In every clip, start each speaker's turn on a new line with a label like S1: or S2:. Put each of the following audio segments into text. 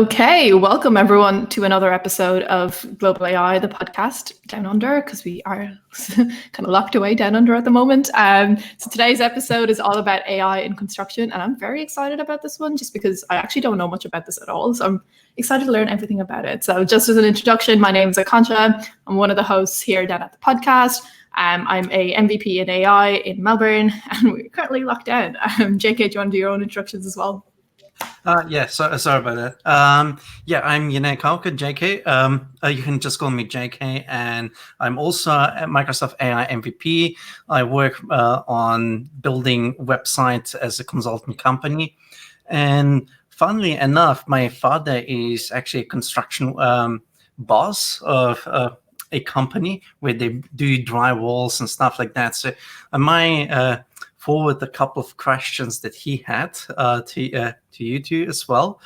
S1: Okay, welcome everyone to another episode of Global AI, the podcast down under, because we are kind of locked away down under at the moment. So today's episode is all about AI in construction, and I'm very excited about this one just because I actually don't know much about this at all. So I'm excited to learn everything about it. So just as an introduction, my name is Akansha. I'm one of the hosts here down at the podcast. I'm a MVP in AI in Melbourne, and we're currently locked down. JK, do you want to do your own introductions as well?
S2: Sorry about that. I'm Yannick Kalka, JK. You can just call me JK, and I'm also a Microsoft AI MVP. I work on building websites as a consultant company. And funnily enough, my father is actually a construction boss of a company where they do drywalls and stuff like that. So I might forward a couple of questions that he had to you two as well.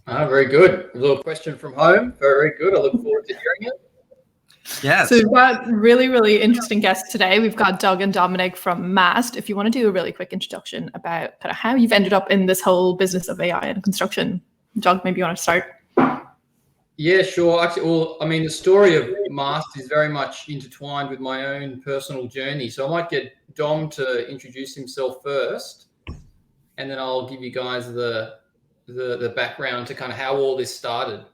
S3: Very good. A little question from home. Very good. I look forward to hearing it.
S2: Yes.
S1: So we've got really, really interesting guests today. We've got Doug and Domenic from Mastt. If you want to do a really quick introduction about kind of how you've ended up in this whole business of AI and construction. Doug, maybe you want to start?
S3: Yeah, sure. Actually, the story of Mastt is very much intertwined with my own personal journey. So I might get Dom to introduce himself first, and then I'll give you guys the background to kind of how all this started.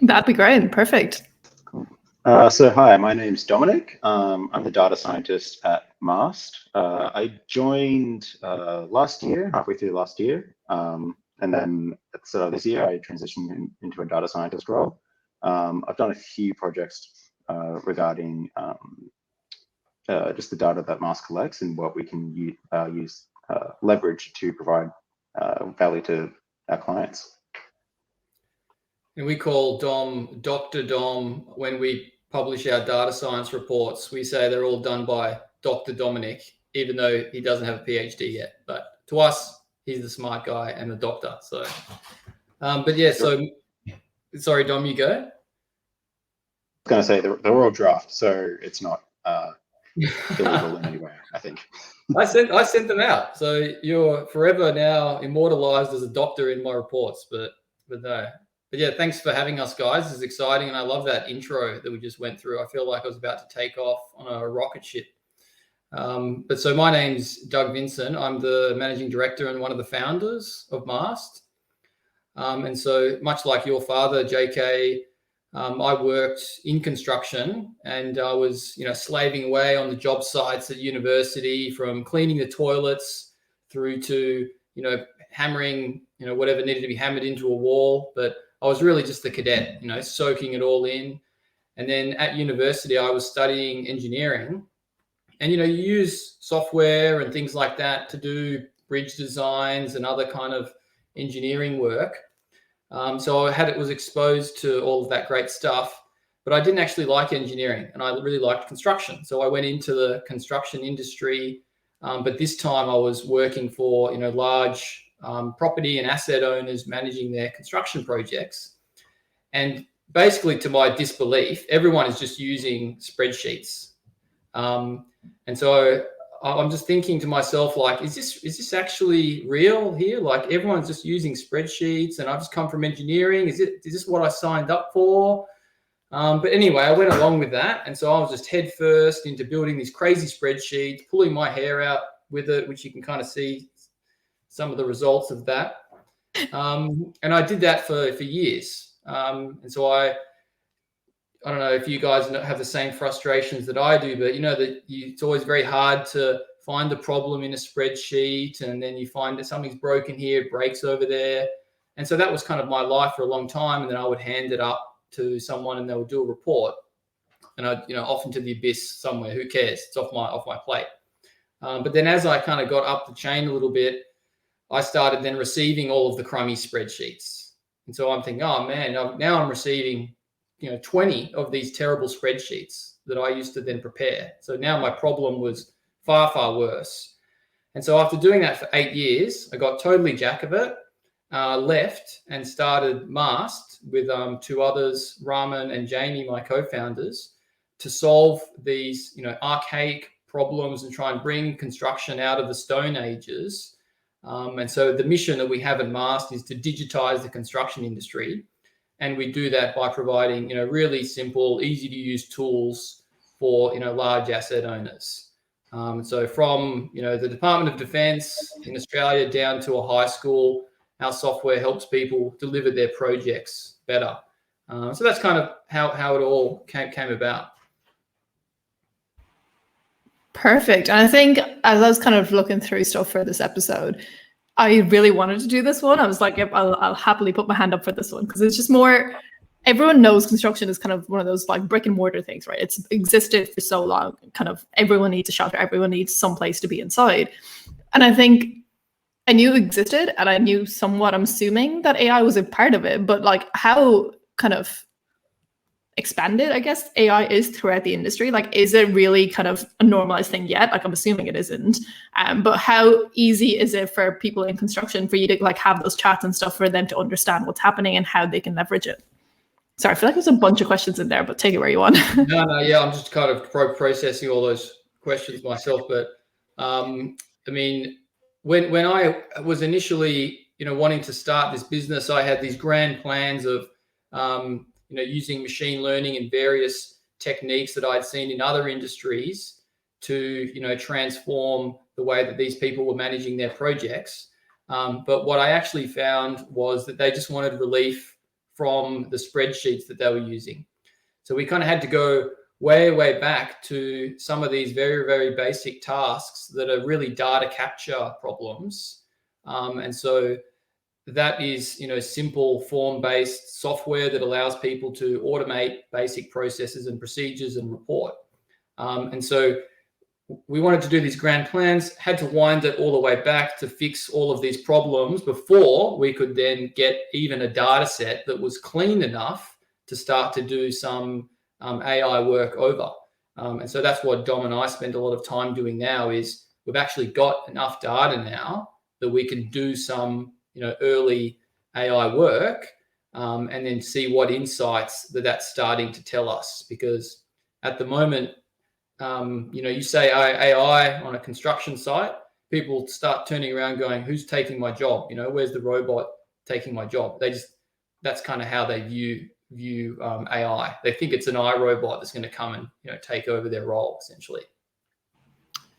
S1: That'd be great. Perfect.
S4: Cool. So hi, my name's Domenic. I'm the data scientist at Mastt. I joined last year, halfway through last year. And then at the start of this year, I transitioned into a data scientist role. I've done a few projects regarding just the data that Mastt collects and what we can use leverage to provide value to our clients.
S3: And we call Dom Dr. Dom when we publish our data science reports. We say they're all done by Dr. Domenic, even though he doesn't have a PhD yet. But to us, he's the smart guy and the doctor. So, sorry, Dom, you go.
S4: I was going to say they're all draft, so it's not illegal in any way, I think.
S3: I sent them out, so you're forever now immortalized as a doctor in my reports. But yeah, thanks for having us, guys. This is exciting, and I love that intro that we just went through. I feel like I was about to take off on a rocket ship. So my name's Doug Vincent. I'm the managing director and one of the founders of Mastt. And so much like your father, JK, I worked in construction, and I was, slaving away on the job sites at university, from cleaning the toilets through to, hammering, whatever needed to be hammered into a wall. But I was really just the cadet, soaking it all in. And then at university, I was studying engineering. And, you use software and things like that to do bridge designs and other kind of engineering work. So I was exposed to all of that great stuff, but I didn't actually like engineering, and I really liked construction. So I went into the construction industry, but this time I was working for, large property and asset owners managing their construction projects. And basically, to my disbelief, everyone is just using spreadsheets. And so I'm just thinking to myself, like, is this actually real here? Like, everyone's just using spreadsheets, and I've just come from engineering. Is this what I signed up for? But anyway, I went along with that. And so I was just head first into building these crazy spreadsheets, pulling my hair out with it, which you can kind of see some of the results of that. And I did that for years. And so I don't know if you guys have the same frustrations that I do, but it's always very hard to find the problem in a spreadsheet, and then you find that something's broken here, it breaks over there. And so that was kind of my life for a long time. And then I would hand it up to someone, and they would do a report, and I'd, off into the abyss somewhere. Who cares? It's off my plate. But then as I kind of got up the chain a little bit, I started then receiving all of the crummy spreadsheets. And so I'm thinking, oh man, now I'm receiving 20 of these terrible spreadsheets that I used to then prepare. So now my problem was far, far worse. And so after doing that for 8 years, I got totally jack of it, left and started Mastt with two others, Raman and Jamie, my co-founders, to solve these, archaic problems and try and bring construction out of the Stone Ages And so the mission that we have at Mastt is to digitize the construction industry. And we do that by providing, really simple, easy to use tools for, large asset owners. So from, the Department of Defense in Australia down to a high school, our software helps people deliver their projects better. So that's kind of how it all came about.
S1: Perfect. And I think as I was kind of looking through stuff for this episode, I really wanted to do this one. I was like, yep, I'll happily put my hand up for this one, because it's just more, everyone knows construction is kind of one of those like brick and mortar things, right? It's existed for so long, kind of everyone needs a shelter, everyone needs some place to be inside. And I think I knew it existed, and I knew somewhat, I'm assuming that AI was a part of it, but like how kind of expanded, I guess, AI is throughout the industry. Like, is it really kind of a normalized thing yet? Like, I'm assuming it isn't. But how easy is it for people in construction for you to like have those chats and stuff for them to understand what's happening and how they can leverage it? Sorry, I feel like there's a bunch of questions in there, but take it where you want.
S3: No, yeah, I'm just kind of processing all those questions myself. But I mean, when I was initially, wanting to start this business, I had these grand plans of, using machine learning and various techniques that I'd seen in other industries to, transform the way that these people were managing their projects. But what I actually found was that they just wanted relief from the spreadsheets that they were using. So we kind of had to go way, way back to some of these very, very basic tasks that are really data capture problems. And so that is, simple form-based software that allows people to automate basic processes and procedures and report. And so we wanted to do these grand plans, had to wind it all the way back to fix all of these problems before we could then get even a data set that was clean enough to start to do some AI work over. And so that's what Dom and I spend a lot of time doing now, is we've actually got enough data now that we can do some early AI work, and then see what insights that's starting to tell us. Because at the moment, you say AI on a construction site, people start turning around going, who's taking my job? Where's the robot taking my job? That's kind of how they view AI. They think it's an iRobot that's going to come and take over their role, essentially.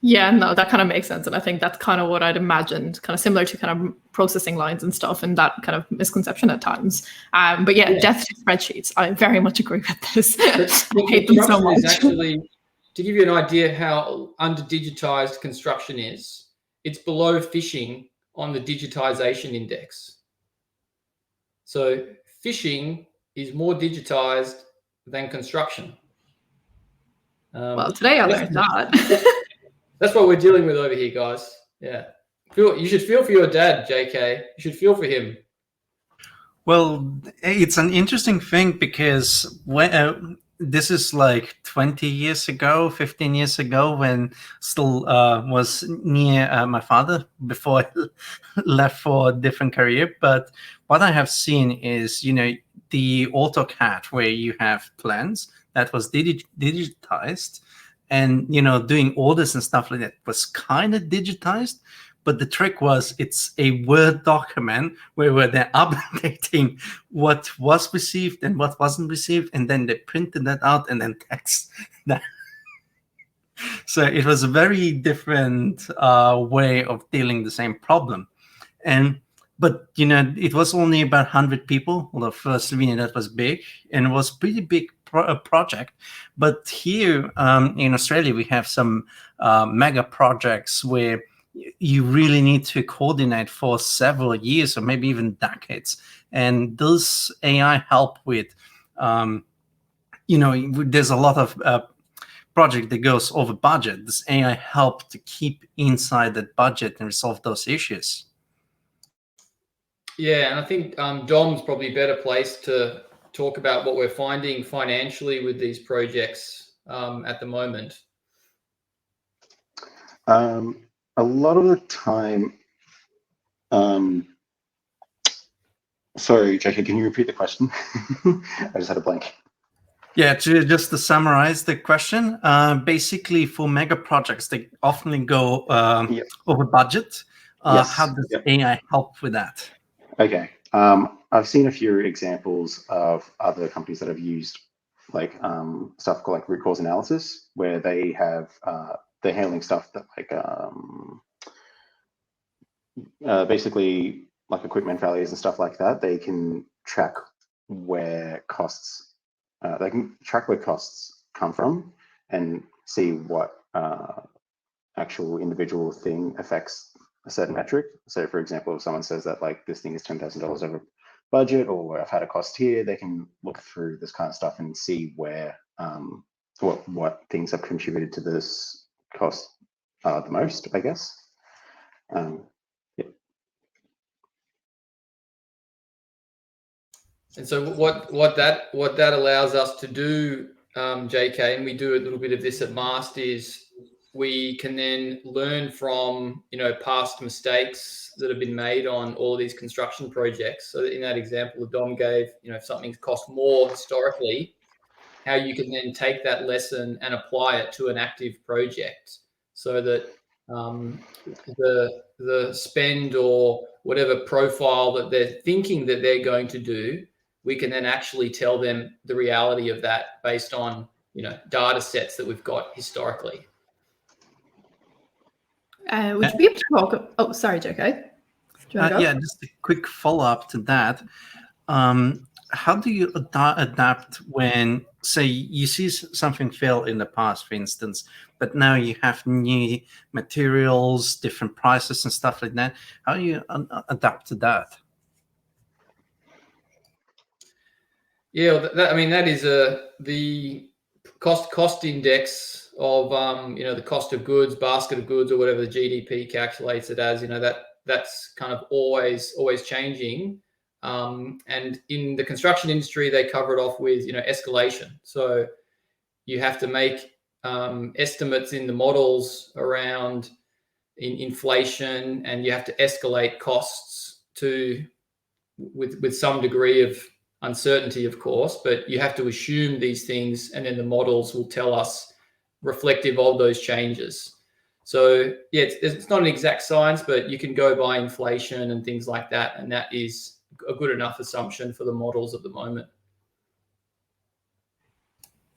S3: Yeah,
S1: no, that kind of makes sense. And I think that's kind of what I'd imagined, kind of similar to kind of processing lines and stuff, and that kind of misconception at times. But yeah, death to spreadsheets. I very much agree with this. I hate them so much.
S3: Actually, to give you an idea how under-digitized construction is, it's below fishing on the digitization index. So fishing is more digitized than construction.
S1: Well, today I learned that.
S3: That's what we're dealing with over here, guys. Yeah. You should feel for your dad, JK. You should feel for him.
S2: Well, it's an interesting thing, because when this is like 20 years ago, 15 years ago, when still was near my father before I left for a different career. But what I have seen is, the AutoCAD, where you have plans, that was digitized. And, doing orders and stuff like that was kind of digitized. But the trick was, it's a Word document where they're updating what was received and what wasn't received. And then they printed that out and then text that. So it was a very different way of dealing the same problem. But, it was only about 100 people. Although for Slovenia, that was big. And it was pretty big project. But here in Australia, we have some mega projects where you really need to coordinate for several years or maybe even decades. And does AI help with, there's a lot of project that goes over budget. Does AI help to keep inside that budget and resolve those issues?
S3: Yeah, and I think Dom's probably better placed to talk about what we're finding financially with these projects at the moment.
S4: A lot of the time, sorry, JK, can you repeat the question? I just had a blank.
S2: Yeah, just to summarize the question, basically for mega projects, they often go over budget.
S4: Yes.
S2: How does
S4: Yep.
S2: AI help with that?
S4: Okay. I've seen a few examples of other companies that have used like stuff called like root cause analysis, where they have they're handling stuff that like basically like equipment failures and stuff like that. They can track where costs come from and see what actual individual thing affects a certain metric. So for example, if someone says that like this thing is $10,000 over budget, or I've had a cost here, they can look through this kind of stuff and see where what things have contributed to this cost the most, I guess. Yeah.
S3: And so what that allows us to do, JK, and we do a little bit of this at Mastt, is we can then learn from past mistakes that have been made on all of these construction projects. So in that example that Dom gave, if something's cost more historically, how you can then take that lesson and apply it to an active project, so that the spend or whatever profile that they're thinking that they're going to do, we can then actually tell them the reality of that based on data sets that we've got historically.
S1: Would you be able to talk? Oh, sorry, JK.
S2: Yeah, just a quick follow-up to that. How do you adapt when, say, you see something fail in the past, for instance, but now you have new materials, different prices and stuff like that? How do you adapt to that?
S3: Yeah, that is the cost index of the cost of goods, basket of goods, or whatever the GDP calculates it as. That's kind of always changing. And in the construction industry, they cover it off with escalation. So you have to make estimates in the models around inflation, and you have to escalate costs with some degree of uncertainty, of course, but you have to assume these things, and then the models will tell us reflective of those changes. So yeah, it's not an exact science, but you can go by inflation and things like that, and that is a good enough assumption for the models at the moment.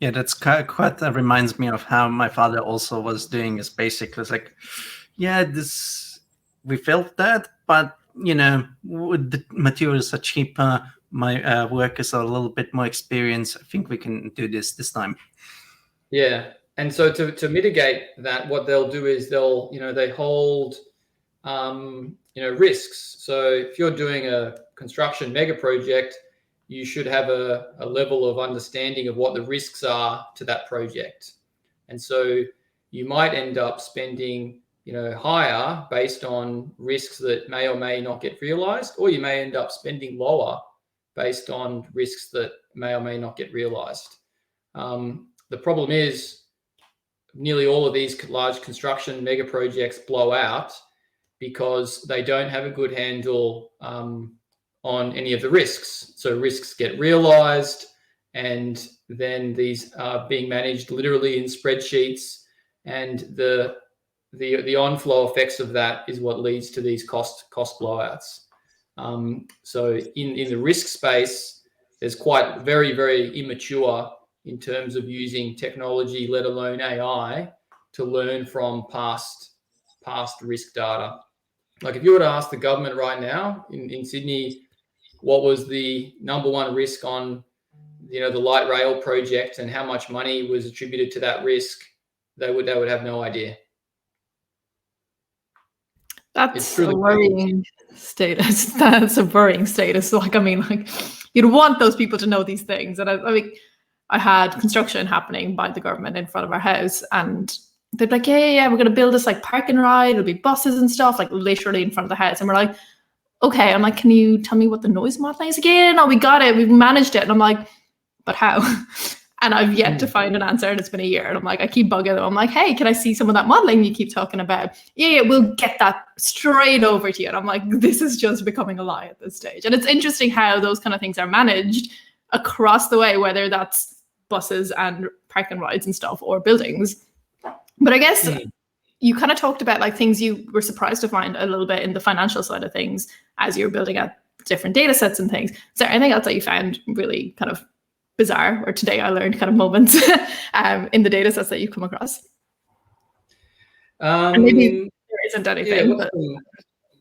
S2: Yeah, that's quite reminds me of how my father also was doing. Is basically it's like, yeah, we felt that, but the materials are cheaper. My workers are a little bit more experienced. I think we can do this time.
S3: Yeah, and so to mitigate that, what they'll do is they hold risks. So if you're doing a construction mega project, you should have a level of understanding of what the risks are to that project. And so you might end up spending higher based on risks that may or may not get realized, or you may end up spending lower based on risks that may or may not get realized. The problem is nearly all of these large construction mega projects blow out because they don't have a good handle on any of the risks. So risks get realized, and then these are being managed literally in spreadsheets, and the on-flow effects of that is what leads to these cost blowouts. So in the risk space, there's quite very, very immature in terms of using technology, let alone AI, to learn from past risk data. Like if you were to ask the government right now in Sydney, what was the number one risk on the light rail project and how much money was attributed to that risk, they would have no idea.
S1: That's a worrying status. That's a worrying status. Like, you'd want those people to know these things. And I had construction happening by the government in front of our house, and they're like, yeah, we're going to build this like park and ride. It'll be buses and stuff, like literally in front of the house. And we're like, okay. I'm like, can you tell me what the noise modeling is again? No, we got it. We've managed it. And I'm like, but how? And I've yet to find an answer, and it's been a year. And I'm like, I keep bugging them. I'm like, hey, can I see some of that modeling you keep talking about? Yeah, we'll get that straight over to you. And I'm like, this is just becoming a lie at this stage. And it's interesting how those kind of things are managed across the way, whether that's buses and park and rides and stuff or buildings. But I guess you kind of talked about like things you were surprised to find a little bit in the financial side of things as you're building out different data sets and things. Is there anything else that you found really kind of bizarre, or today I learned kind of moments in the data sets that you've come across? And maybe there isn't anything.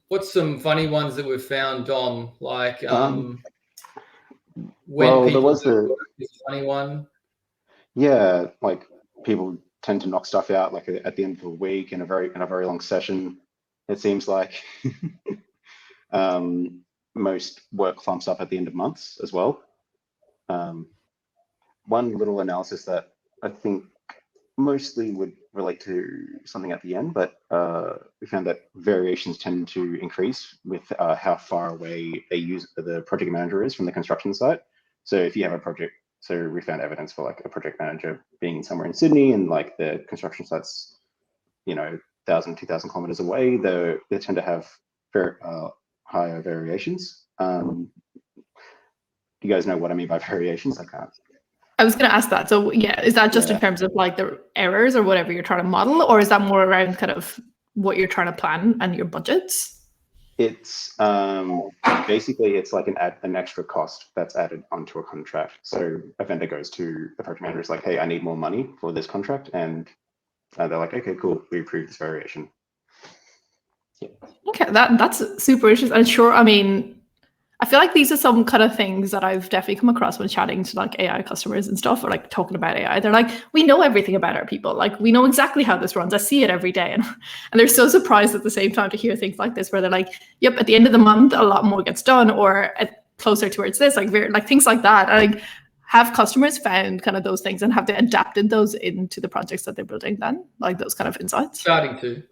S3: What's some funny ones that we've found, Dom? Like when
S4: well, there
S3: people
S4: was
S3: this funny one.
S4: Yeah, like people tend to knock stuff out like at the end of the week in a very long session. It seems like most work clumps up at the end of months as well. One little analysis that I think mostly would relate to something at the end, but we found that variations tend to increase with how far away the project manager is from the construction site. So if you have a project, so we found evidence for like a project manager being somewhere in Sydney and like the construction site's, 1,000, 2,000 kilometers away, they tend to have very higher variations. Do you guys know what I mean by variations? I can't.
S1: I was going to ask that. So yeah, is that just in terms of like the errors or whatever you're trying to model, or is that more around kind of what you're trying to plan and your budgets?
S4: It's basically it's like an extra cost that's added onto a contract. So a vendor goes to the project manager, is like, hey, I need more money for this contract, and they're like, okay, cool, we approve this variation. Yeah.
S1: Okay, that's super interesting. And sure, I mean, I feel like these are some kind of things that I've definitely come across when chatting to like AI customers and stuff, or like talking about AI. They're like, we know everything about our people. Like, we know exactly how this runs. I see it every day. And they're so surprised at the same time to hear things like this, where they're like, yep, at the end of the month, a lot more gets done, or closer towards this, like things like that. And like, have customers found kind of those things, and have they adapted those into the projects that they're building then? Like those kind of insights?
S3: Starting to.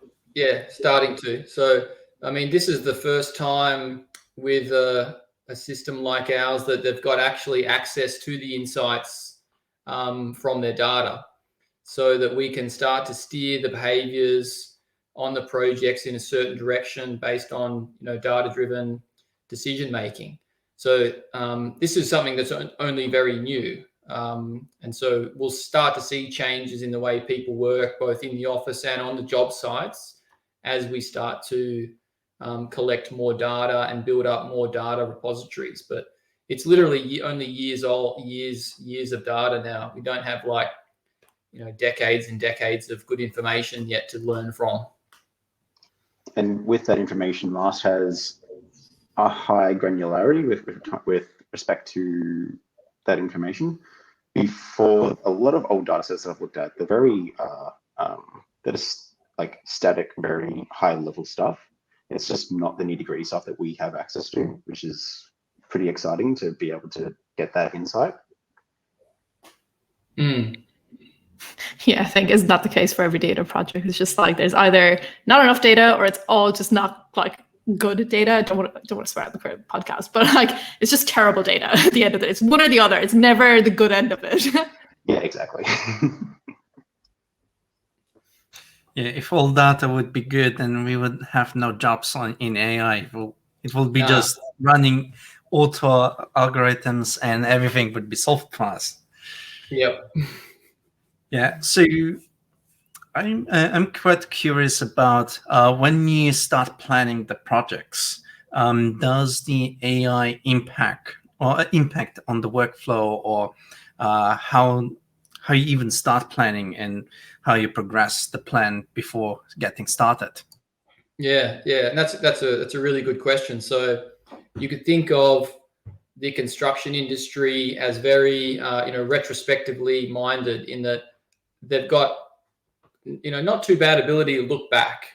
S3: So, I mean, this is the first time with a system like ours that they've got actually access to the insights from their data, so that we can start to steer the behaviors on the projects in a certain direction based on data-driven decision making. So this is something that's only very new, and so we'll start to see changes in the way people work, both in the office and on the job sites, as we start to collect more data and build up more data repositories. But it's literally only years of data now. We don't have like decades and decades of good information yet to learn from.
S4: And with that information, Mastt has a high granularity with respect to that information. Before, a lot of old data sets that I've looked at, they're very that is like static, very high level stuff. It's just not the nitty gritty stuff that we have access to, which is pretty exciting to be able to get that insight.
S1: Yeah, I think isn't that the case for every data project? It's just like there's either not enough data, or it's all just not like good data. I don't want to swear at the podcast, but like it's just terrible data at the end of it. It's one or the other. It's never the good end of it.
S4: Yeah, exactly.
S2: Yeah, if all data would be good, then we would have no jobs in AI. It will be just running auto algorithms, and everything would be solved fast.
S3: Yep.
S2: Yeah. So I'm quite curious about when you start planning the projects. Does the AI impact on the workflow, or how you even start planning, and how you progress the plan before getting started?
S3: Yeah, and that's a really good question. So you could think of the construction industry as very retrospectively minded, in that they've got not too bad ability to look back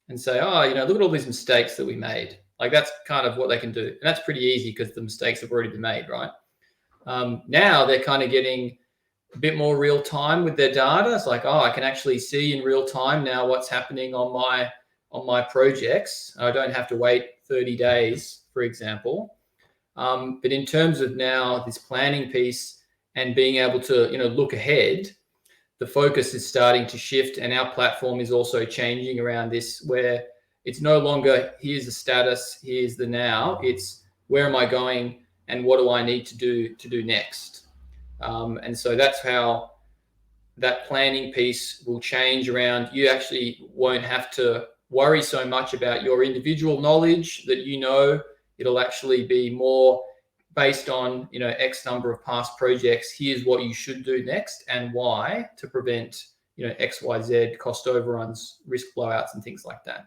S3: and say, look at all these mistakes that we made. Like that's kind of what they can do, and that's pretty easy because the mistakes have already been made, right? Now they're kind of getting a bit more real time with their data. It's like, I can actually see in real time now what's happening on my projects. I don't have to wait 30 days, for example. But in terms of now this planning piece and being able to look ahead, the focus is starting to shift, and our platform is also changing around this, where it's no longer here's the status, here's the now. It's where am I going and what do I need to do next? And so that's how that planning piece will change around. You actually won't have to worry so much about your individual knowledge that it'll actually be more based on, X number of past projects. Here's what you should do next and why to prevent, X, Y, Z, cost overruns, risk blowouts, and things like that.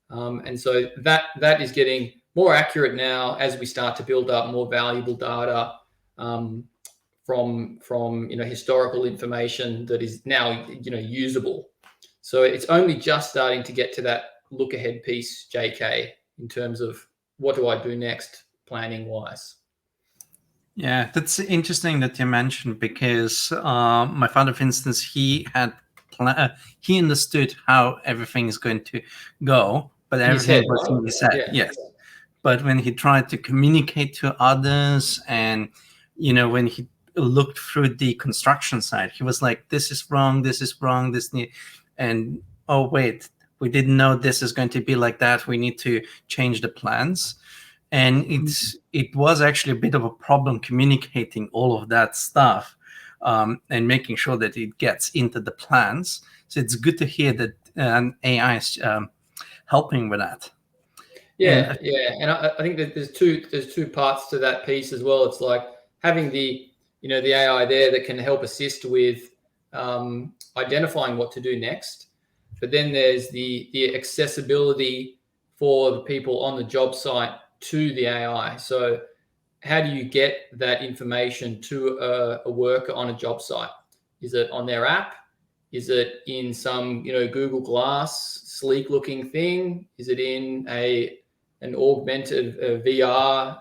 S3: And so that is getting more accurate now as we start to build up more valuable data from historical information that is now usable. So it's only just starting to get to that look ahead piece, JK, in terms of what do I do next planning wise.
S2: Yeah, that's interesting that you mentioned, because my father, for instance, he understood how everything is going to go, but everything was in his head. Yes. But when he tried to communicate to others, and when he looked through the construction side, he was like, this is wrong, and oh wait, we didn't know this is going to be like that, we need to change the plans. And it was actually a bit of a problem communicating all of that stuff, and making sure that it gets into the plans. So it's good to hear that AI is helping with that.
S3: Yeah. And I think that there's two parts to that piece as well. It's like having the AI there that can help assist with identifying what to do next. But then there's the accessibility for the people on the job site to the AI. So how do you get that information to a worker on a job site? Is it on their app? Is it in some Google Glass sleek looking thing? Is it in an augmented VR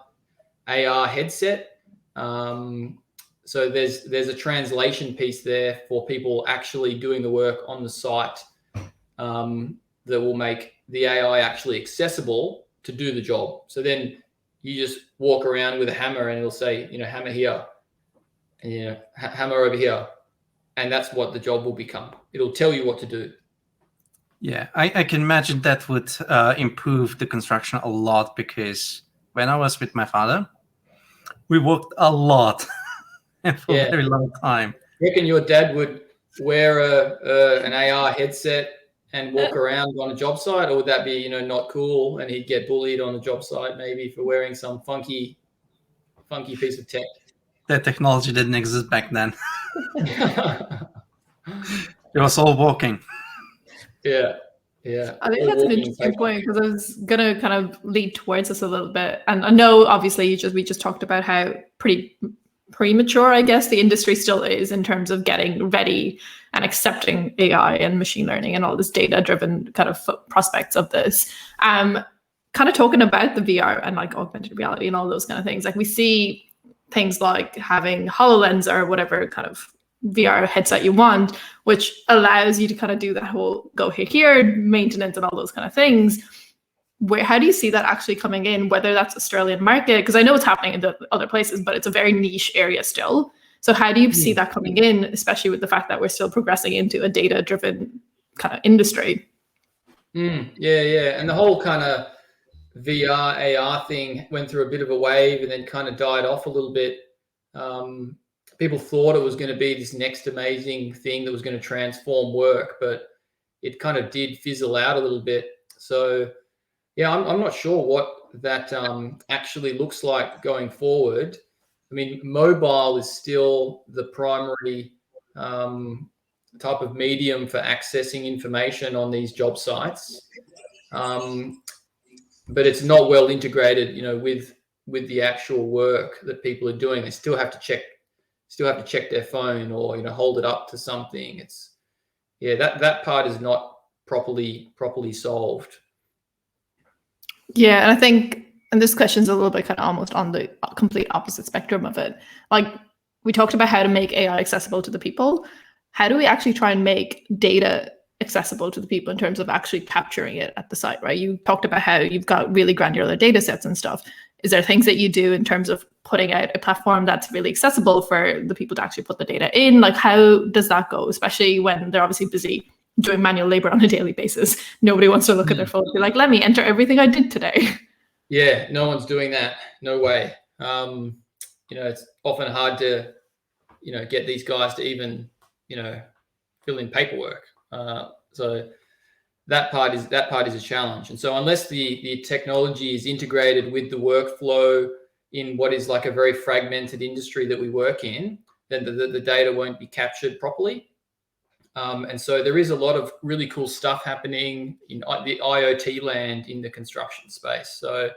S3: AR headset? So there's a translation piece there for people actually doing the work on the site, that will make the AI actually accessible to do the job. So then you just walk around with a hammer and it'll say, hammer here, and hammer over here. And that's what the job will become. It'll tell you what to do.
S2: Yeah, I can imagine that would improve the construction a lot, because when I was with my father, we worked a lot for a very long time.
S3: You reckon your dad would wear an AR headset and walk around on a job site, or would that be not cool, and he'd get bullied on the job site maybe for wearing some funky piece of tech?
S2: That technology didn't exist back then. It was all walking.
S3: Yeah.
S1: I think that's an interesting point, because I was going to kind of lead towards this a little bit. And I know, obviously, we just talked about how pretty premature, I guess, the industry still is in terms of getting ready and accepting AI and machine learning and all this data-driven kind of prospects of this. Kind of talking about the VR and like augmented reality and all those kind of things. Like we see things like having HoloLens or whatever kind of VR headset you want, which allows you to kind of do that whole go here maintenance and all those kind of things. How do you see that actually coming in, whether that's Australian market? Because I know it's happening in the other places, but it's a very niche area still. So how do you see that coming in, especially with the fact that we're still progressing into a data-driven kind of industry?
S3: Yeah. And the whole kind of VR, AR thing went through a bit of a wave and then kind of died off a little bit. People thought it was going to be this next amazing thing that was going to transform work, but it kind of did fizzle out a little bit. So yeah, I'm not sure what that actually looks like going forward. I mean, mobile is still the primary type of medium for accessing information on these job sites, but it's not well integrated, with the actual work that people are doing. They still have to check their phone or hold it up to something. That part is not properly solved.
S1: Yeah, and I think, and this question's a little bit kind of almost on the complete opposite spectrum of it. Like we talked about how to make AI accessible to the people. How do we actually try and make data accessible to the people in terms of actually capturing it at the site, right? You talked about how you've got really granular data sets and stuff. Is there things that you do in terms of putting out a platform that's really accessible for the people to actually put the data in? Like how does that go, especially when they're obviously busy doing manual labor on a daily basis? Nobody wants to look at their phone and be like, let me enter everything I did today.
S3: Yeah, no one's doing that. No way. It's often hard to, get these guys to even fill in paperwork. So that part is a challenge. And so unless the technology is integrated with the workflow in what is like a very fragmented industry that we work in, then the data won't be captured properly. And so there is a lot of really cool stuff happening in the IoT land in the construction space. So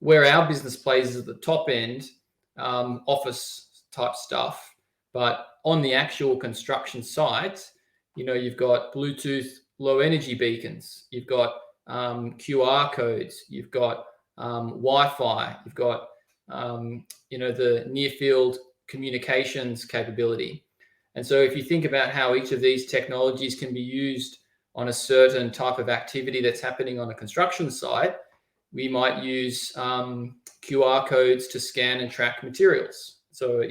S3: where our business plays is at the top end, office type stuff, but on the actual construction site, you've got Bluetooth low energy beacons, you've got QR codes, you've got Wi-Fi, you've got the near field communications capability. And so if you think about how each of these technologies can be used on a certain type of activity that's happening on a construction site, we might use QR codes to scan and track materials. So,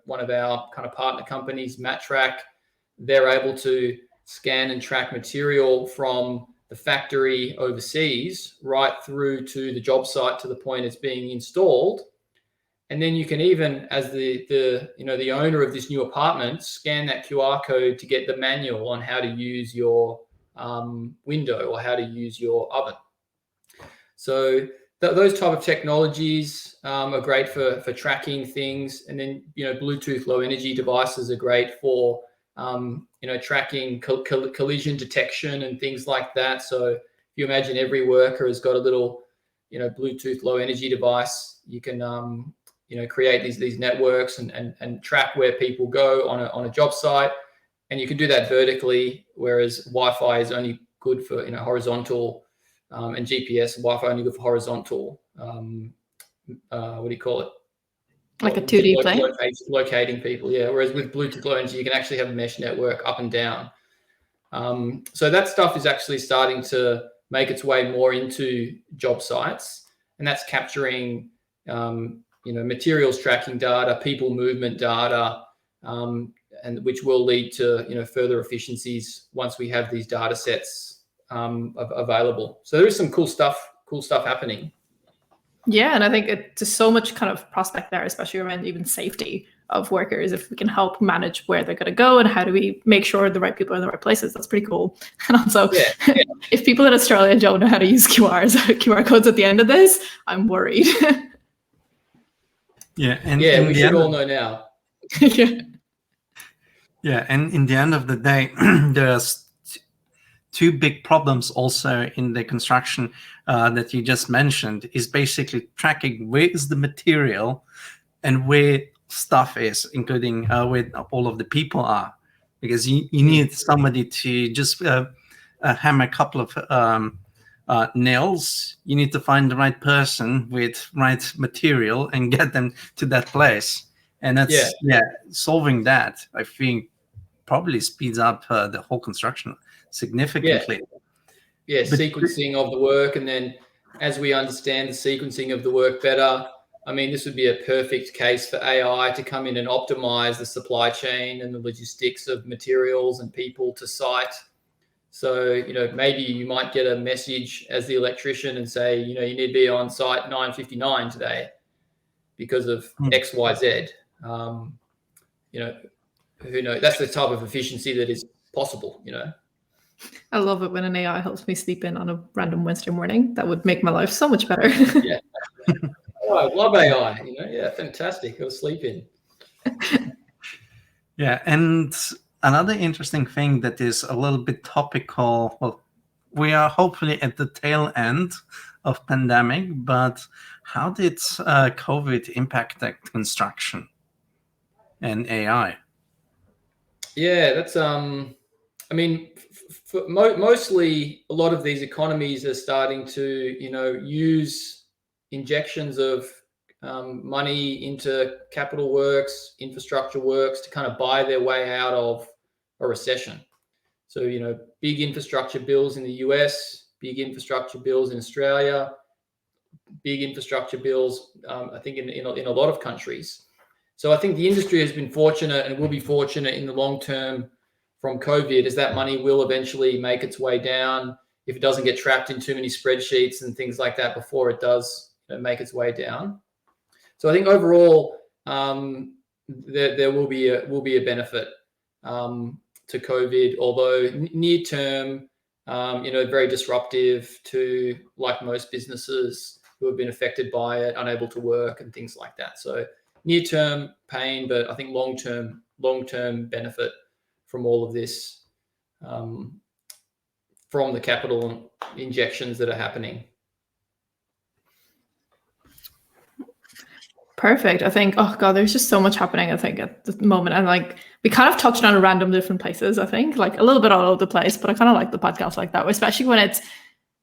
S3: one of our kind of partner companies, Mastt, they're able to scan and track material from the factory overseas right through to the job site to the point it's being installed. And then you can even, as the owner of this new apartment, scan that QR code to get the manual on how to use your window or how to use your oven. So those type of technologies are great for tracking things. And then, Bluetooth low energy devices are great for, tracking collision detection and things like that. So if you imagine every worker has got a little, Bluetooth low energy device, you can, create these networks and track where people go on a job site. And you can do that vertically, whereas Wi-Fi is only good for, horizontal, and GPS and Wi-Fi only good for horizontal. What do you call it?
S1: Like a 2D plane?
S3: Locating people, yeah. Whereas with Bluetooth low energy, you can actually have a mesh network up and down. So that stuff is actually starting to make its way more into job sites, and that's capturing, materials tracking data, people movement data, and which will lead to, further efficiencies once we have these data sets available. So there is some cool stuff happening.
S1: Yeah, and I think there's so much kind of prospect there, especially around even safety of workers. If we can help manage where they're going to go and how do we make sure the right people are in the right places, that's pretty cool. And also, if people in Australia don't know how to use QR codes at the end of this, I'm worried.
S2: Yeah, and
S3: we should all know now.
S2: Yeah, and in the end of the day, there's two big problems also in the construction that you just mentioned is basically tracking where is the material and where stuff is, including where all of the people are, because you need somebody to just hammer a couple of nails. You need to find the right person with right material and get them to that place. And that's solving that, I think, probably speeds up the whole construction significantly.
S3: Yeah, sequencing of the work, and then as we understand the sequencing of the work better, I mean, this would be a perfect case for AI to come in and optimize the supply chain and the logistics of materials and people to site. So, maybe you might get a message as the electrician and say, you need to be on site 9:59 today because of X, Y, Z. Who knows? That's the type of efficiency that is possible,
S1: I love it when an AI helps me sleep in on a random Wednesday morning. That would make my life so much better.
S3: Yeah. Oh, I love AI. Yeah, fantastic. I'll sleep in.
S2: Yeah, and another interesting thing that is a little bit topical. Well, we are hopefully at the tail end of pandemic, but how did COVID impact that construction and AI?
S3: Yeah, that's I mean, mostly a lot of these economies are starting to, use injections of money into capital works, infrastructure works to kind of buy their way out of a recession. So, big infrastructure bills in the US, big infrastructure bills in Australia, big infrastructure bills, I think in a lot of countries. So I think the industry has been fortunate and will be fortunate in the long term from COVID, as that money will eventually make its way down if it doesn't get trapped in too many spreadsheets and things like that before it does make its way down. So I think overall there will be a benefit. to COVID, although near term, very disruptive to, like most businesses who have been affected by it, unable to work and things like that. So near term pain, but I think long term benefit from all of this, from the capital injections that are happening.
S1: Perfect. I think, oh God, there's just so much happening, I think, at the moment. And like, we kind of touched on random different places, I think, like a little bit all over the place, but I kind of like the podcast like that, especially when it's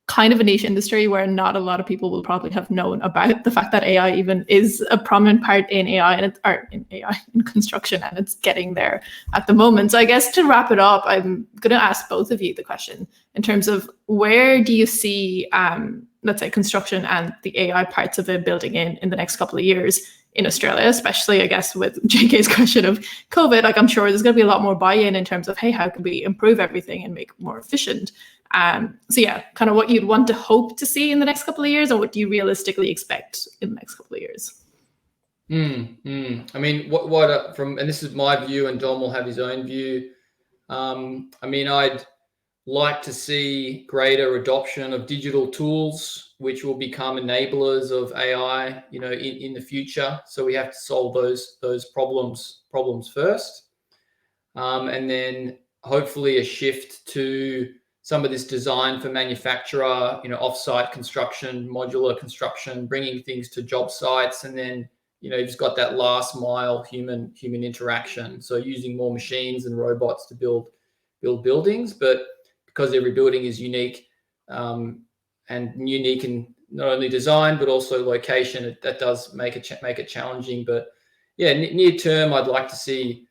S1: kind of a niche industry where not a lot of people will probably have known about the fact that AI even is a prominent part in AI in construction, and it's getting there at the moment. So I guess to wrap it up, I'm going to ask both of you the question in terms of where do you see, let's say, construction and the AI parts of it building in the next couple of years in Australia, especially, I guess, with JK's question of COVID. Like, I'm sure there's going to be a lot more buy-in in terms of, hey, how can we improve everything and make it more efficient? So yeah, kind of what you'd want to hope to see in the next couple of years, or what do you realistically expect in the next couple of years?
S3: I mean, what from, and this is my view, and Dom will have his own view. I mean, I'd like to see greater adoption of digital tools, which will become enablers of AI, in the future. So we have to solve those problems first, and then hopefully a shift to some of this design for manufacturer, off-site construction, modular construction, bringing things to job sites, and then you've just got that last mile human interaction. So using more machines and robots to build buildings, but because every building is unique, and unique in not only design but also location, that does make it challenging. But yeah, near term, I'd like to see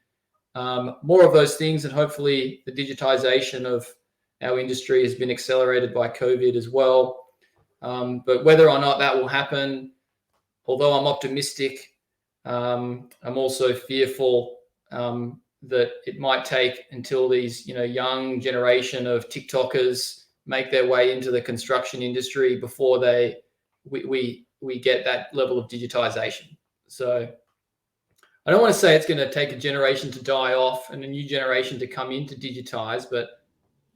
S3: more of those things, and hopefully the digitization of our industry has been accelerated by COVID as well. But whether or not that will happen, although I'm optimistic, I'm also fearful that it might take until these young generation of TikTokers make their way into the construction industry before we get that level of digitization. So I don't want to say it's going to take a generation to die off and a new generation to come in to digitize, but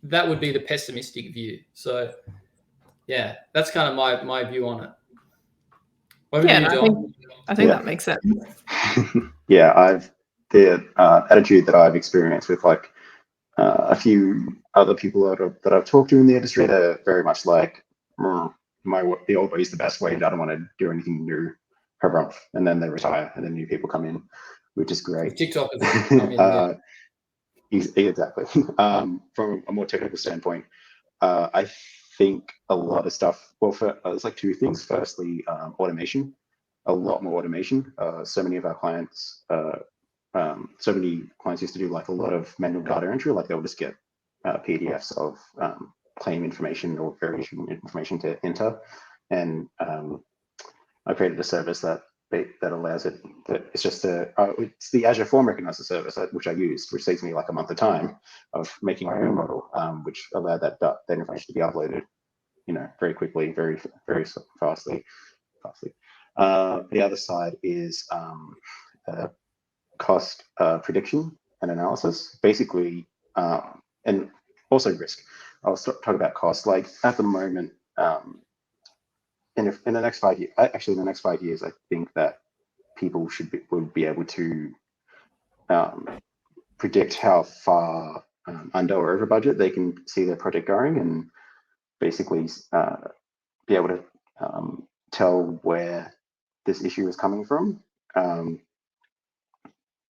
S3: that would be the pessimistic view. So yeah, that's kind of my view on it. Over to you, Dom.
S1: I think that makes sense.
S4: Yeah, the attitude that I've experienced with like a few other people that I've talked to in the industry, they're very much like, the old way is the best way. I don't want to do anything new. And then they retire, and then new people come in, which is great.
S3: TikTok is
S4: exactly. From a more technical standpoint, I think a lot of stuff. Well, it's like two things. Firstly, automation. A lot more automation. So many clients used to do like a lot of manual data entry. Like they'll just get PDFs of claim information or variation information to enter, and I created a service that allows it. It's just it's the Azure Form Recognizer service which I used, which saves me like a month of time of making my own model, which allowed that information to be uploaded, very quickly, very very fastly. The other side is cost prediction and analysis, basically, and also risk. I'll talk about cost. Like at the moment, in the next 5 years, actually in the next 5 years, I think that people would be able to predict how far under or over budget they can see their project going, and basically be able to tell where this issue is coming from.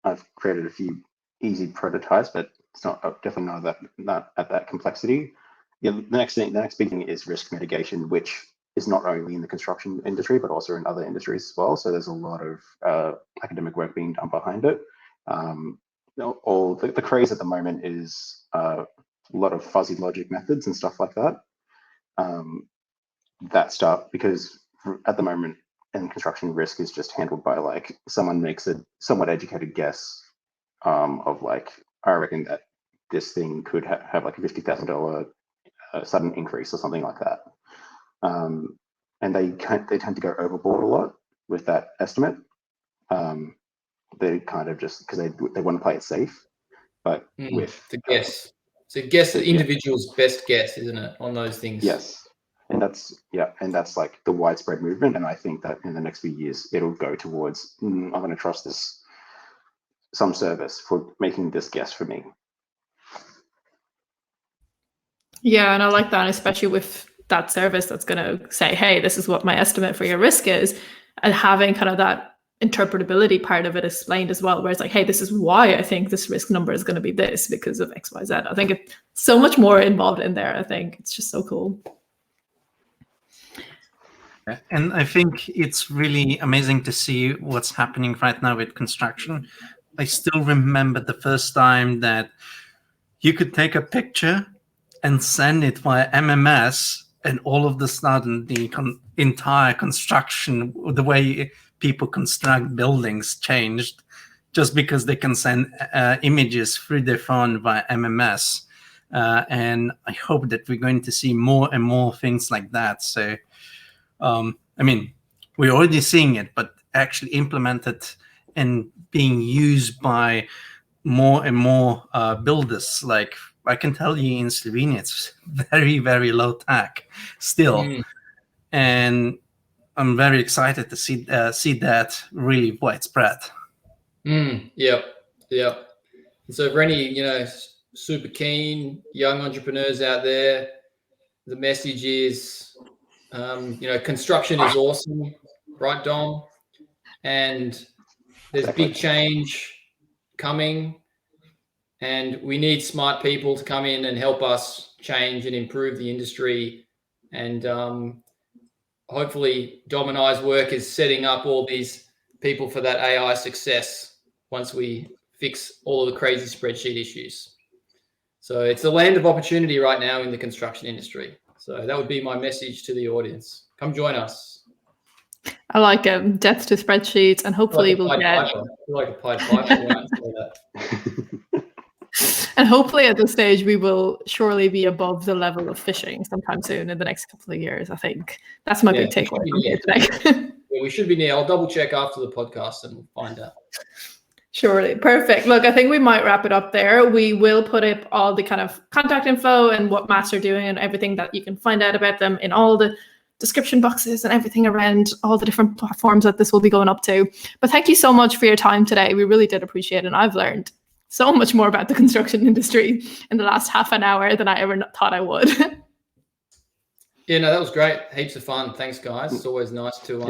S4: I've created a few easy prototypes, but it's definitely not at that complexity. Yeah, the next big thing is risk mitigation, which is not only in the construction industry but also in other industries as well. So there's a lot of academic work being done behind it. All the craze at the moment is a lot of fuzzy logic methods and stuff like that. That stuff, because at the moment in construction, risk is just handled by like someone makes a somewhat educated guess of like, I reckon that this thing could have like a $50,000 sudden increase or something like that. And they tend to go overboard a lot with that estimate. They kind of just because they want to play it safe. but
S3: with the guess. So guess the individual's best guess, isn't it, on those things?
S4: Yes. And that's like the widespread movement. And I think that in the next few years, it'll go towards, I'm going to trust some service for making this guess for me.
S1: Yeah, and I like that, especially with that service that's going to say, hey, this is what my estimate for your risk is, and having kind of that interpretability part of it explained as well, where it's like, hey, this is why I think this risk number is going to be this because of X, Y, Z. I think it's so much more involved in there. I think it's just so cool.
S2: And I think it's really amazing to see what's happening right now with construction. I still remember the first time that you could take a picture and send it via MMS, and all of the sudden the entire construction, the way people construct buildings changed just because they can send images through their phone via MMS. And I hope that we're going to see more and more things like that. So, I mean, we're already seeing it, but actually implemented and being used by more and more builders. Like I can tell you in Slovenia, it's very, very low tech still. And I'm very excited to see that really widespread.
S3: Yep. So for any, super keen young entrepreneurs out there, the message is, construction is awesome, right, Dom? And there's big change coming, and we need smart people to come in and help us change and improve the industry. And hopefully Dom and I's work is setting up all these people for that AI success once we fix all of the crazy spreadsheet issues. So it's a land of opportunity right now in the construction industry. So that would be my message to the audience. Come join us.
S1: I like depth to spreadsheets, and hopefully we'll get
S3: like a Pied Piper.
S1: And hopefully at this stage we will surely be above the level of phishing sometime soon in the next couple of years. I think that's my big takeaway from here today.
S3: Yeah, we should be near. I'll double check after the podcast and find out.
S1: Surely. Perfect. Look, I think we might wrap it up there. We will put up all the kind of contact info and what Mastt are doing and everything that you can find out about them in all the description boxes and everything around all the different platforms that this will be going up to. But thank you so much for your time today. We really did appreciate it. And I've learned so much more about the construction industry in the last half an hour than I ever thought I would.
S3: Yeah, no, that was great. Heaps of fun. Thanks, guys. It's always nice to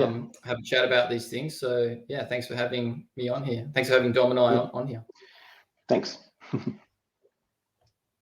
S3: have a chat about these things. So, yeah, thanks for having me on here. Thanks for having Dom and I on here.
S4: Thanks.